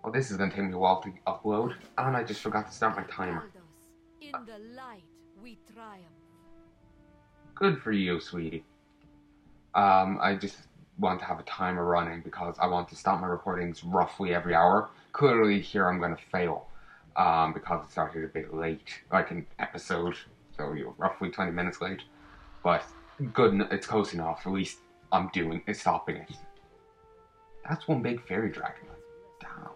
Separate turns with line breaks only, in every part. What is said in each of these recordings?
Well, this is going to take me a while to upload, and I just forgot to start my timer.
In the light, we triumph.
Good for you, sweetie. I just want to have a timer running because I want to start my recordings roughly every hour. Clearly here I'm going to fail because it started a bit late, like an episode, so roughly 20 minutes late. But good, it's close enough. At least I'm stopping it. That's one big fairy dragon. Damn.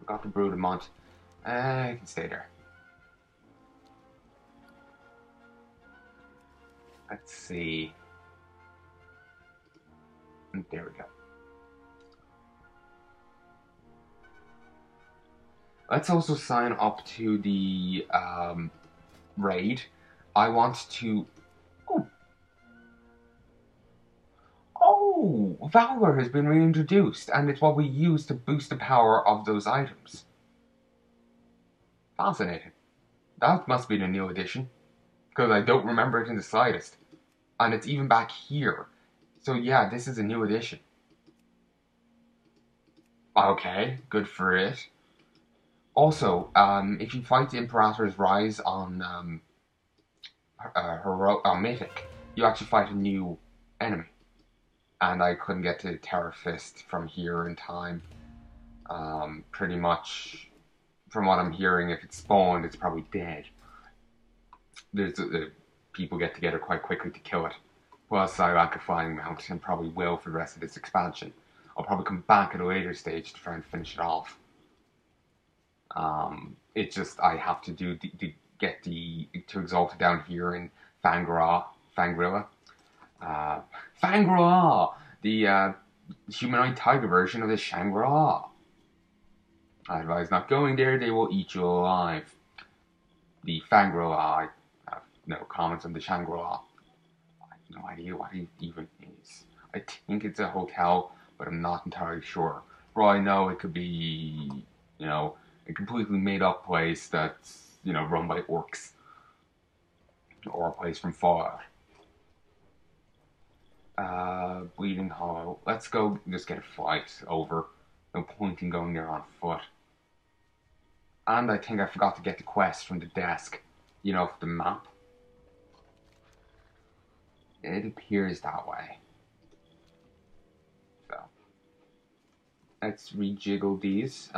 Got the brood a month. I can stay there. Let's see. There we go. Let's also sign up to the raid. I want to... Oh, Valor has been reintroduced, and it's what we use to boost the power of those items. Fascinating. That must be the new edition, because I don't remember it in the slightest. And it's even back here. So yeah, this is a new edition. Okay, good for it. Also, if you fight the Imperator's Rise on Mythic, you actually fight a new enemy. And I couldn't get to Terra Fist from here in time. Pretty much, from what I'm hearing, if it's spawned, it's probably dead. People get together quite quickly to kill it. Plus, I like a flying mount, and probably will for the rest of this expansion. I'll probably come back at a later stage to try and finish it off. It's just, I have to to exalt it down here in Fangrilla. Fangrilla! The humanoid tiger version of the Shangri-La. I advise not going there, they will eat you alive. The Fangrilla, I have no comments on the Shangri-La. I have no idea what it even is. I think it's a hotel, but I'm not entirely sure. For all I know, it could be, a completely made up place that's, run by orcs. Or a place from Fallout. Bleeding Hollow. Let's go just get a flight over. No point in going there on foot. And I think I forgot to get the quest from the desk. For the map. It appears that way. So. Let's rejiggle these.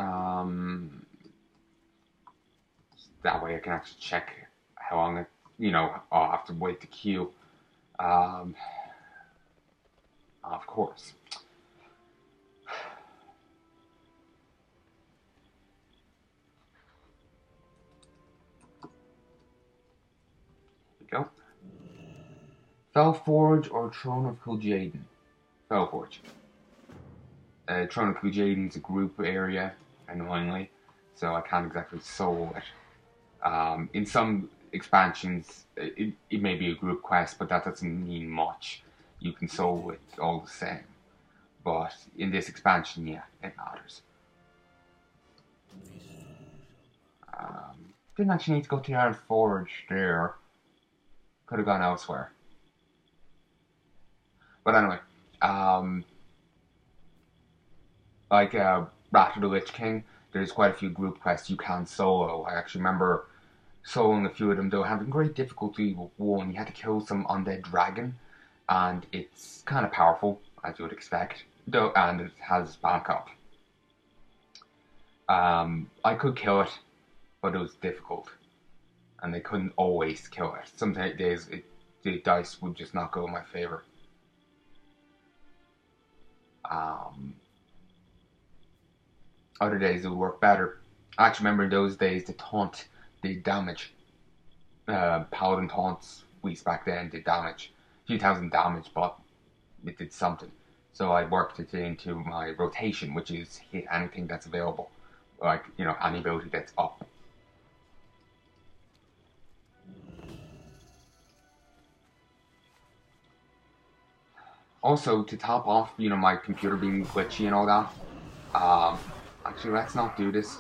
That way I can actually check how long I'll have to wait to queue. Of course. Here we go. Felforge or Throne of Kil'jaeden? Felforge. Throne of Kil'jaeden's a group area, annoyingly, so I can't exactly soul it. In some expansions, it may be a group quest, but that doesn't mean much. You can soul it all the same. But in this expansion, yeah, it matters. Didn't actually need to go to the Iron Forge there. Could have gone elsewhere. But anyway, like Wrath of the Lich King, there's quite a few group quests you can solo. I actually remember soloing a few of them, though having great difficulty with one. You had to kill some undead dragon. And it's kind of powerful, as you would expect, and it has backup. I could kill it, but it was difficult, and they couldn't always kill it. Some days the dice would just not go in my favor. Other days it would work better. I actually remember in those days the taunt did damage. Paladin taunts, at least back then, did damage. Few thousand damage, but it did something. So I worked it into my rotation, which is hit anything that's available. Like, any ability that's up. Also, to top off, my computer being glitchy and all that, actually, let's not do this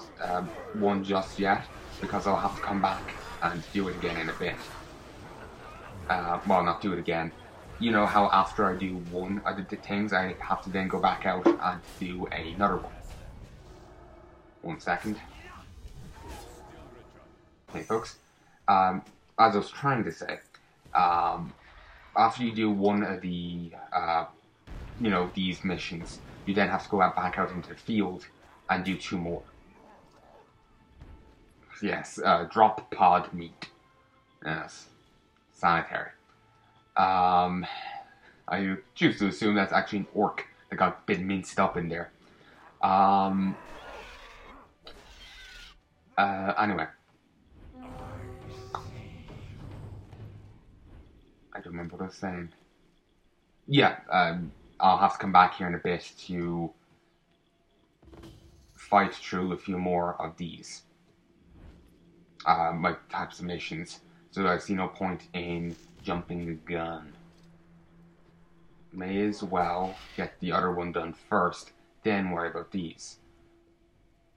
one just yet, because I'll have to come back and do it again in a bit. Well, not do it again. you know how after I do one of the things, I have to then go back out and do another one. 1 second. Okay, folks. As I was trying to say, after you do one of the, these missions, you then have to go back out into the field and do 2 more. Yes, drop pod meat. Yes, sanitary. I choose to assume that's actually an orc that got a bit minced up in there. Anyway. I don't remember what I was saying. Yeah, I'll have to come back here in a bit to fight through a few more of these. My types of missions. So I see no point in jumping the gun. May as well get the other one done first, then worry about these.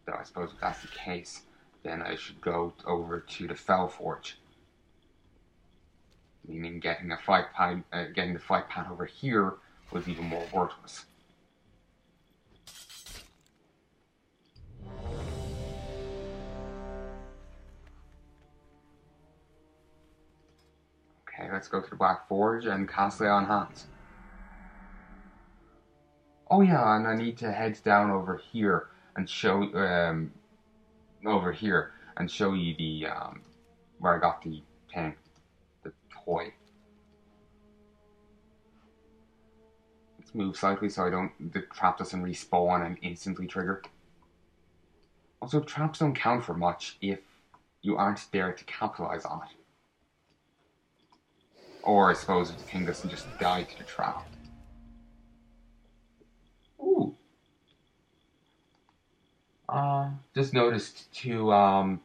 Though I suppose if that's the case, then I should go over to the Fell Forge. Meaning getting the flight pad over here was even more worthless. Okay, let's go to the Black Forge and cast Lay on Hands. Oh yeah, and I need to head down over here and show you the where I got the thing, the toy. Let's move slightly so the trap doesn't respawn and instantly trigger. Also, traps don't count for much if you aren't there to capitalize on it. Or I suppose if the thing doesn't just die to the trap. Ooh. Just noticed 2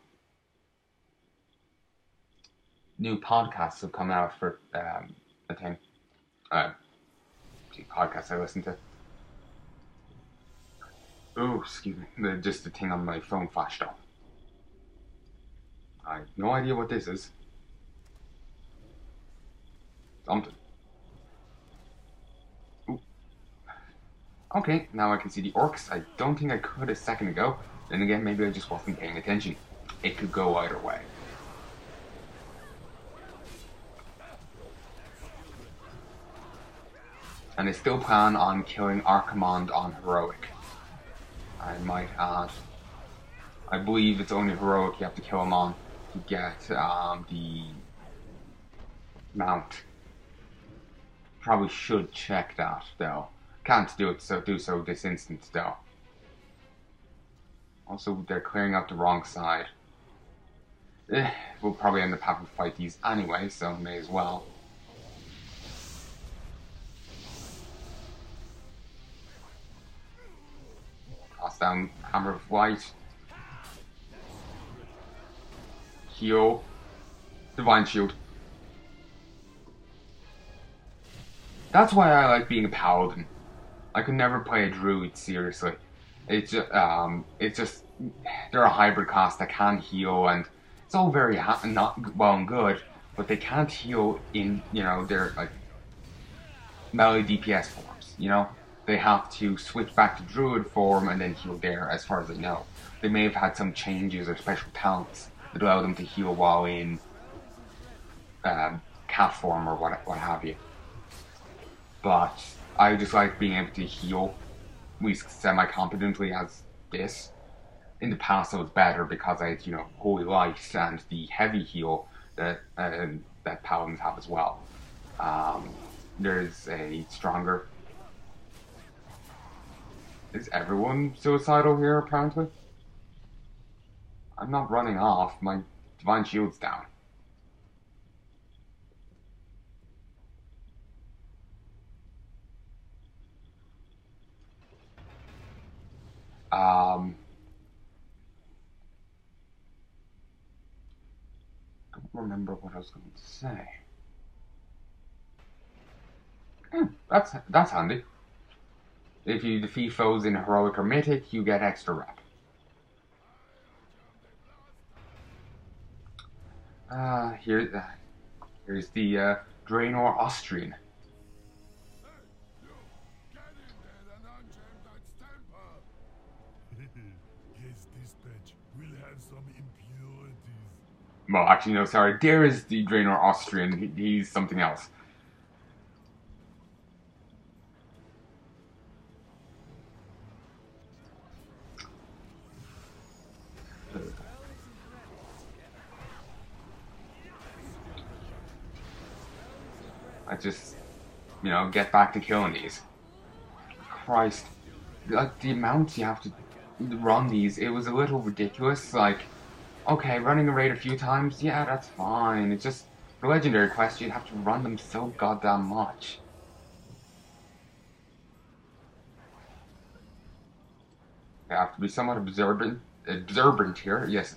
new podcasts have come out for a thing. 2 podcasts I listen to. Oh, excuse me. Just the thing on my phone flashed up. I have no idea what this is. Something. Ooh. Okay, now I can see the orcs. I don't think I could a second ago. Then again, maybe I just wasn't paying attention. It could go either way. And I still plan on killing Archimond on Heroic. I might add. I believe it's only Heroic you have to kill him on to get the mount. Probably should check that though. Can't do so this instant though. Also, they're clearing up the wrong side. We'll probably end up having to fight these anyway, so may as well. Toss down Hammer of Light. Heal. Divine Shield. That's why I like being a paladin. I could never play a druid seriously. It's just they're a hybrid class that can heal, and it's all very not well and good, but they can't heal in their like melee DPS forms. They have to switch back to druid form and then heal there. As far as I know, they may have had some changes or special talents that allow them to heal while in cat form or what have you. But I just like being able to heal, at least semi-competently as this. In the past, it was better because I had, Holy Light and the heavy heal that paladins have as well. There's a stronger. Is everyone suicidal here? Apparently, I'm not running off. My divine shield's down. Don't remember what I was going to say. That's handy. If you defeat foes in heroic or mythic, you get extra rep. Here's the Draenor Austrian.
This dispatch will have some impurities.
Well, actually, no, sorry. Dare is the Draenor Austrian. He's something else. I just, get back to killing these. Christ. Like, the amounts you have to run these, it was a little ridiculous. Like, okay, running a raid a few times, yeah, that's fine. It's just, for legendary quests, you have to run them so goddamn much. You have to be somewhat observant here. Yes,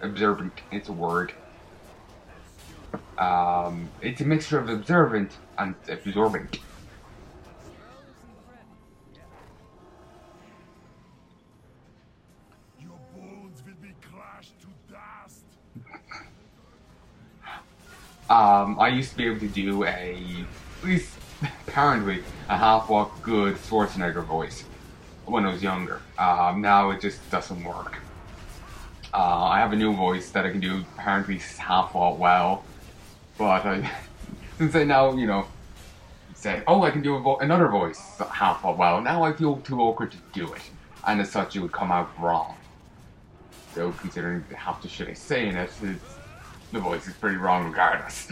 observant, it's a word. It's a mixture of observant and absorbent.
Your bones will be crushed to dust.
I used to be able to do at least apparently, a half-walk good Schwarzenegger voice when I was younger. Now it just doesn't work. I have a new voice that I can do apparently half-walk well. But since I now, say, oh, I can do another voice half well, now I feel too awkward to do it. And as such, it would come out wrong. So, considering half the shit I say in it, the voice is pretty wrong regardless.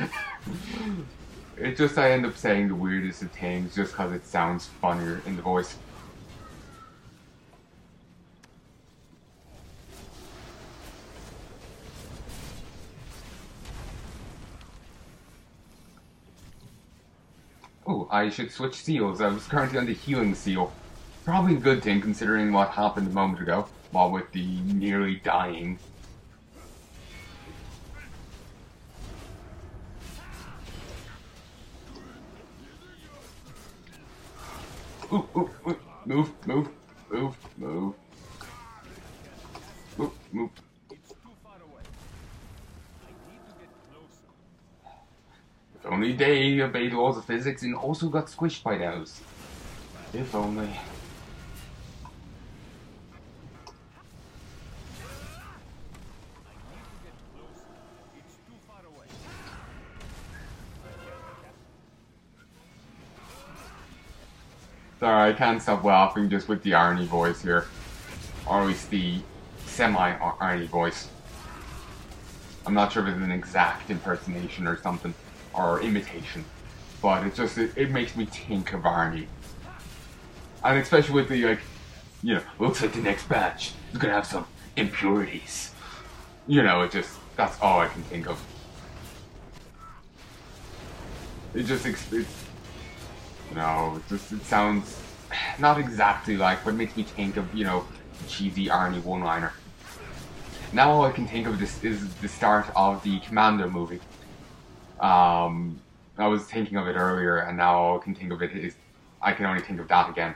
It's just I end up saying the weirdest of things just because it sounds funnier in the voice. Oh, I should switch seals. I was currently on the healing seal. Probably a good thing considering what happened a moment ago, while with the nearly dying. Ooh, ooh, ooh. Move, move, move, move. Move, move. If only they obeyed the laws of physics and also got squished by those. If only. Sorry, I can't stop laughing just with the Arnie voice here. Or at least the semi-Arnie voice. I'm not sure if it's an exact impersonation or something. Or imitation, but it makes me think of Arnie, and especially with the looks like the next batch is gonna have some impurities. That's all I can think of. It sounds not exactly like, but it makes me think of cheesy Arnie one-liner. Now all I can think of is the start of the Commando movie. I was thinking of it earlier, and now all I can think of it is I can only think of that again.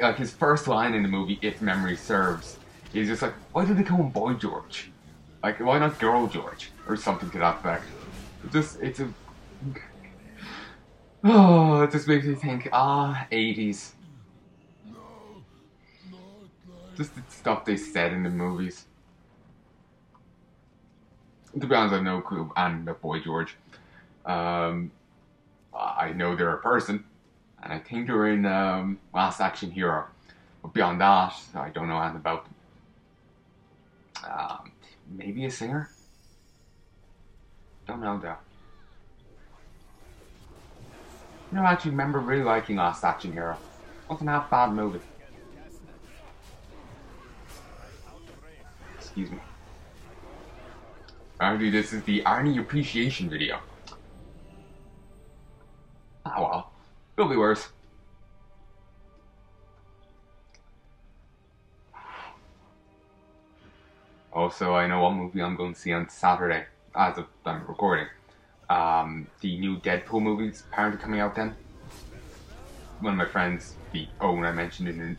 Like his first line in the movie, if memory serves, is just like, "Why did they call him Boy George? Like, why not Girl George or something to that effect?" It just makes me think, 80s. Just the stuff they said in the movies. To be honest, I have no clue about Boy George. I know they're a person, and I think they're in Last Action Hero. But beyond that, I don't know anything about them. Maybe a singer? Don't know though. I actually remember really liking Last Action Hero. Wasn't half bad movie. Excuse me. Apparently this is the Arnie appreciation video. Ah well, it'll be worse. Also, I know what movie I'm going to see on Saturday, as of time of recording. The new Deadpool movie is apparently coming out then. One of my friends, the Owen I mentioned in an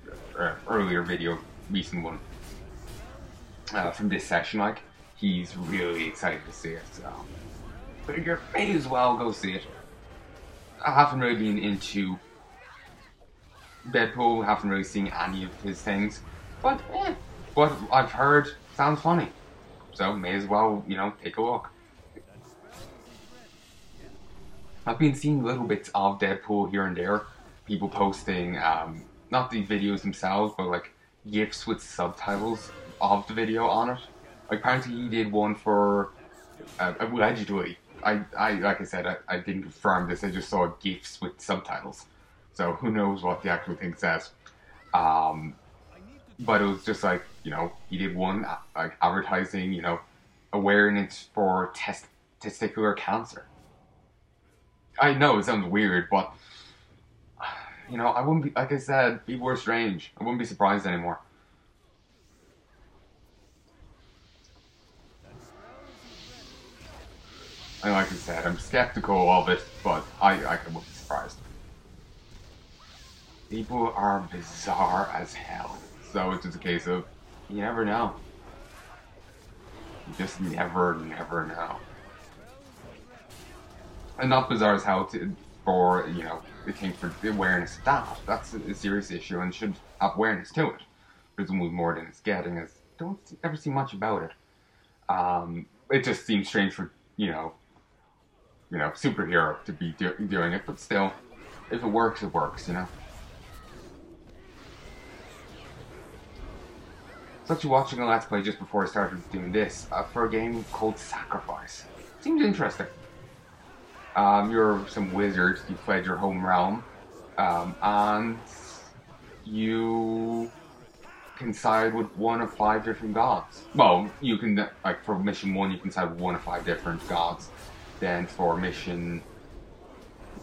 earlier video, recent one, from this session, he's really excited to see it, so figure may as well go see it. I haven't really been into Deadpool, haven't really seen any of his things, but But I've heard sounds funny, so may as well, take a look. I've been seeing little bits of Deadpool here and there, people posting, not the videos themselves, but like GIFs with subtitles of the video on it. Like, apparently he did one for, allegedly, like I said, I didn't confirm this, I just saw GIFs with subtitles. So who knows what the actual thing says. But it was just like, he did one, like, advertising, awareness for testicular cancer. I know it sounds weird, but I wouldn't be, like I said, people are strange. I wouldn't be surprised anymore. And like I said, I'm skeptical of it, but I wouldn't be surprised. People are bizarre as hell, so it's just a case of, you never know. You just never know. And not bizarre as hell for, the thing for the awareness of that. That's a serious issue and should have awareness to it. Presumably more than it's getting, as don't ever see much about it. It just seems strange for, superhero to be doing it, but still, if it works, it works, I was actually watching a Let's Play just before I started doing this, for a game called Sacrifice. Seems interesting. You're some wizard, you fled your home realm, and you can side with one of 5 different gods. Well, you can, like, for mission 1, you can side with one of 5 different gods. Then for mission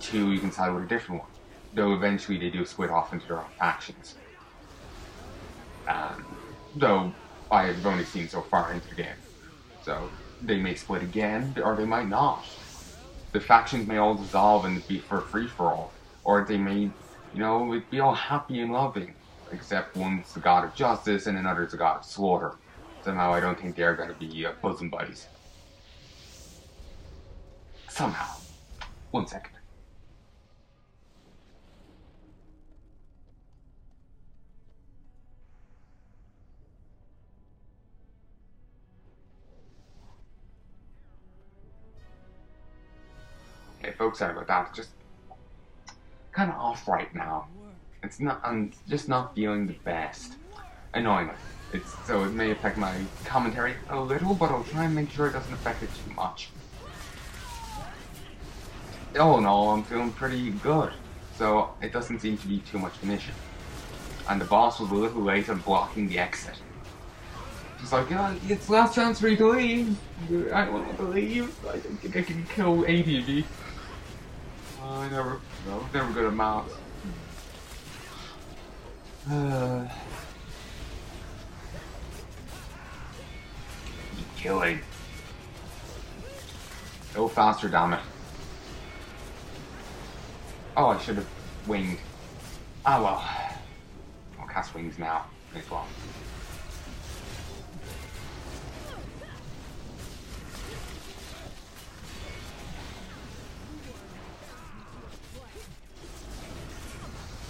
2, you can side with a different one. Though eventually they do split off into their own factions. Though I have only seen so far into the game. So they may split again, or they might not. The factions may all dissolve and be for free-for-all. Or they may, be all happy and loving. Except one's the god of justice and another's the god of slaughter. Somehow I don't think they're going to be bosom buddies. Somehow. 1 second. Okay, folks, sorry about that. Just kind of off right now. I'm just not feeling the best. Annoyingly. So it may affect my commentary a little, but I'll try and make sure it doesn't affect it too much. All in all, I'm feeling pretty good. So it doesn't seem to be too much of an issue. And the boss was a little late on blocking the exit. He's like, it's last chance for you to leave. I don't want to leave. I don't think I can kill 80 of you. I was never good at maths. Killing. Go faster, damn it. Oh, I should have winged. Ah, well. I'll cast wings now. As well.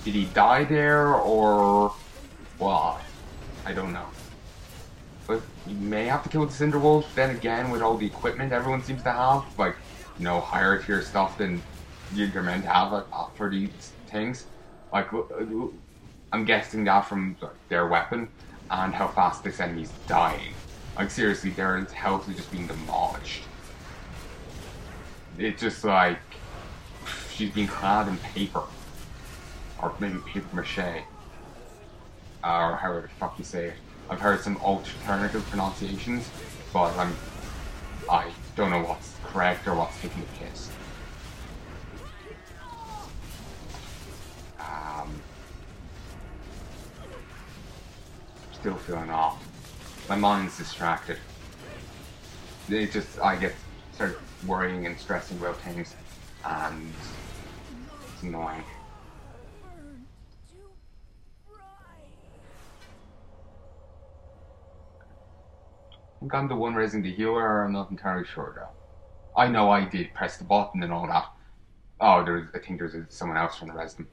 Did he die there, or what? I don't know. But you may have to kill the Cinder Wolf, then again, with all the equipment everyone seems to have, like, higher tier stuff than you're meant to have for these things. Like, I'm guessing that from their weapon, and how fast this enemy's dying. Like, seriously, their health is just being demolished. It's just like, she's being clad in paper. Or maybe paper mache. Or however the fuck you say it. I've heard some alternative pronunciations, but I don't know what's correct or what's taking the piss. Still feeling off. My mind's distracted. I start worrying and stressing about things, and it's annoying. I think I'm the one raising the healer, I'm not entirely sure though. I know I did press the button and all that. Oh, I think there's someone else trying to res them.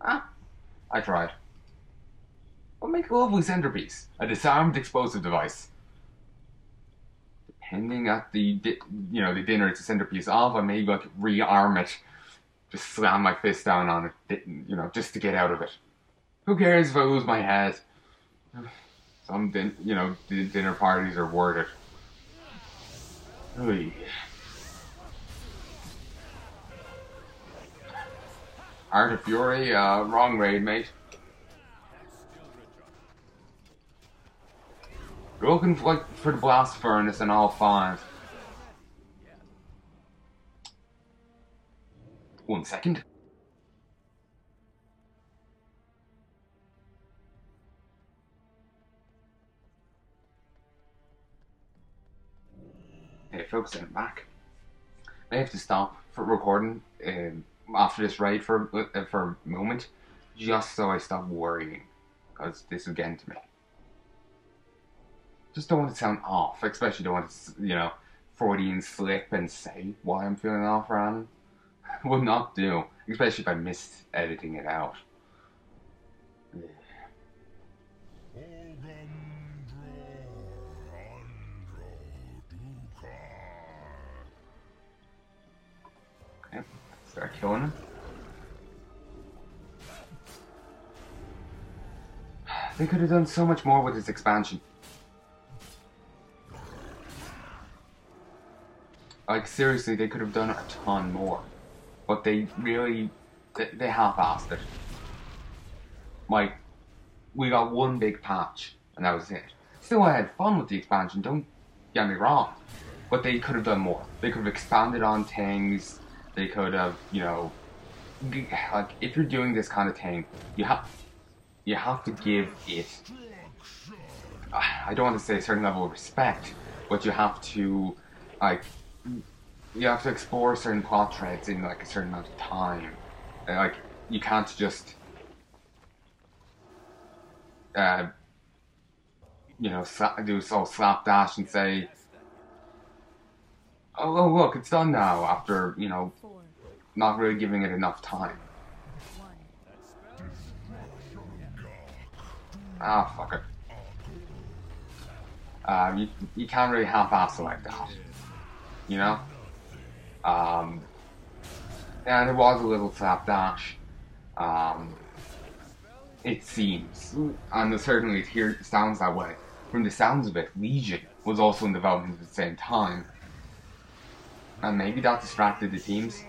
I tried. But make a lovely centerpiece. A disarmed explosive device. Depending at the dinner it's a centerpiece of, I may like rearm it. Just slam my fist down on it, just to get out of it. Who cares if I lose my head? Some dinner parties are worth it. Oy. Art of Fury, wrong raid, mate. You're looking for the blast furnace and all 5. 1 second. Hey folks, I'm back. I have to stop for recording after this raid for a moment, just so I stop worrying, because this is getting to me. Just don't want to sound off, especially don't want to, Freudian slip and say why I'm feeling off around. Would not do, especially if I missed editing it out. Okay, start killing him. They could have done so much more with this expansion. Like, seriously, they could have done a ton more. But they really, they half-assed it. Like, we got one big patch, and that was it. Still, I had fun with the expansion, don't get me wrong. But they could have done more. They could have expanded on things. They could have, like, if you're doing this kind of thing, you have to give it, I don't want to say a certain level of respect, but you have to, like, you have to explore certain plot threads in like a certain amount of time. Like, you can't just do slapdash and say, oh look, it's done now, after not really giving it enough time. Ah, fuck it. You can't really half-ass it like that. And it was a little slapdash. It seems, and certainly it sounds that way. From the sounds of it, Legion was also in development at the same time. And maybe that distracted the teams.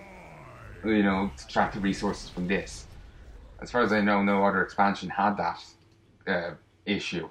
Distracted resources from this. As far as I know, no other expansion had that issue.